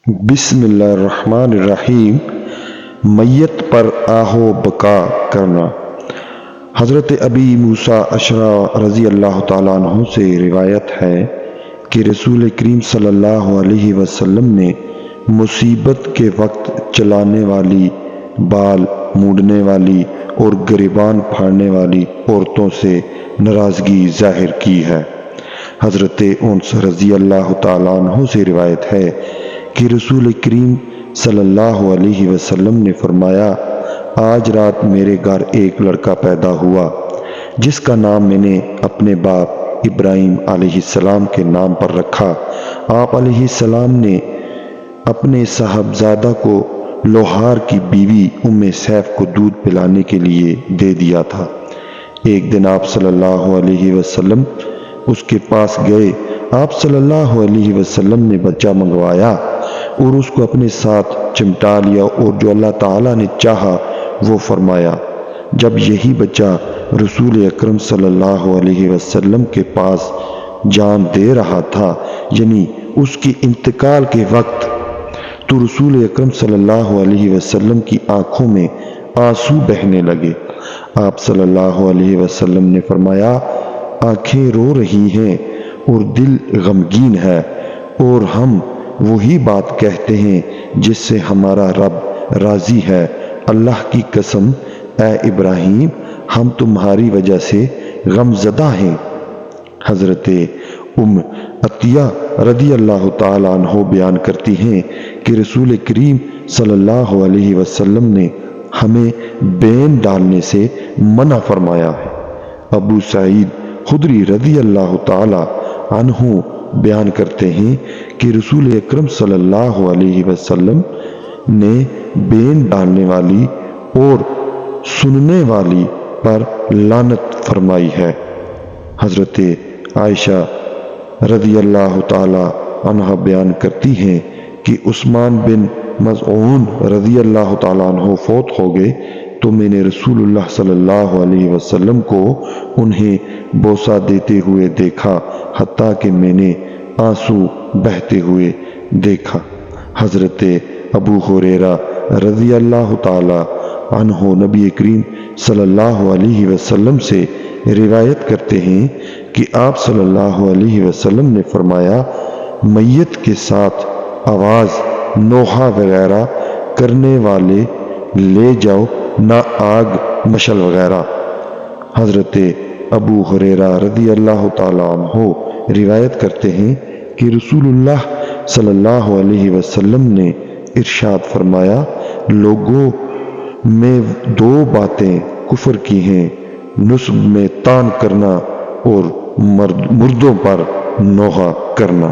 بسم اللہ الرحمن الرحیم۔ میت پر آہو بکا کرنا۔ حضرت ابی موسیٰ اشعری رضی اللہ تعالیٰ عنہ سے روایت ہے کہ رسول کریم صلی اللہ علیہ وسلم نے مصیبت کے وقت چلانے والی، بال مونڈنے والی اور گریبان پھاڑنے والی عورتوں سے ناراضگی ظاہر کی ہے۔ حضرت انس رضی اللہ تعالیٰ عنہ سے روایت ہے کہ رسول کریم صلی اللہ علیہ وسلم نے فرمایا، آج رات میرے گھر ایک لڑکا پیدا ہوا جس کا نام میں نے اپنے باپ ابراہیم علیہ السلام کے نام پر رکھا۔ آپ علیہ السلام نے اپنے صاحبزادہ کو لوہار کی بیوی ام سیف کو دودھ پلانے کے لیے دے دیا تھا۔ ایک دن آپ صلی اللہ علیہ وسلم اس کے پاس گئے۔ آپ صلی اللہ علیہ وسلم نے بچہ منگوایا اور اس کو اپنے ساتھ چمٹا لیا اور جو اللہ تعالیٰ نے چاہا وہ فرمایا۔ جب یہی بچہ رسول اکرم صلی اللہ علیہ وسلم کے پاس جان دے رہا تھا، یعنی اس کے انتقال کے وقت، تو رسول اکرم صلی اللہ علیہ وسلم کی آنکھوں میں آنسو بہنے لگے۔ آپ صلی اللہ علیہ وسلم نے فرمایا، آنکھیں رو رہی ہیں اور دل غمگین ہے، اور ہم وہی بات کہتے ہیں جس سے ہمارا رب راضی ہے۔ اللہ کی قسم، اے ابراہیم، ہم تمہاری وجہ سے غم زدہ ہیں۔ حضرت ام عطیہ رضی اللہ تعالیٰ عنہ بیان کرتی ہیں کہ رسول کریم صلی اللہ علیہ وسلم نے ہمیں بین ڈالنے سے منع فرمایا ہے۔ ابو سعید خدری رضی اللہ تعالیٰ عنہ بیان کرتے ہیں کہ رسول اکرم صلی اللہ علیہ وسلم نے بین ڈالنے والی اور سننے والی پر لعنت فرمائی ہے۔ حضرت عائشہ رضی اللہ تعالیٰ عنہ بیان کرتی ہیں کہ عثمان بن مظعون رضی اللہ تعالیٰ عنہ فوت ہو گئے تو میں نے رسول اللہ صلی اللہ علیہ وسلم کو انہیں بوسہ دیتے ہوئے دیکھا، حتیٰ کہ میں نے آنسو بہتے ہوئے دیکھا۔ حضرت ابو ہریرہ رضی اللہ تعالیٰ عنہ نبی کریم صلی اللہ علیہ وسلم سے روایت کرتے ہیں کہ آپ صلی اللہ علیہ وسلم نے فرمایا، میت کے ساتھ آواز، نوحہ وغیرہ کرنے والے لے جاؤ، نہ آگ مشل وغیرہ۔ حضرت ابو ہریرہ رضی اللہ تعالیٰ عنہ روایت کرتے ہیں کہ رسول اللہ صلی اللہ علیہ وسلم نے ارشاد فرمایا، لوگوں میں دو باتیں کفر کی ہیں، نصب میں تان کرنا اور مردوں پر نوحہ کرنا۔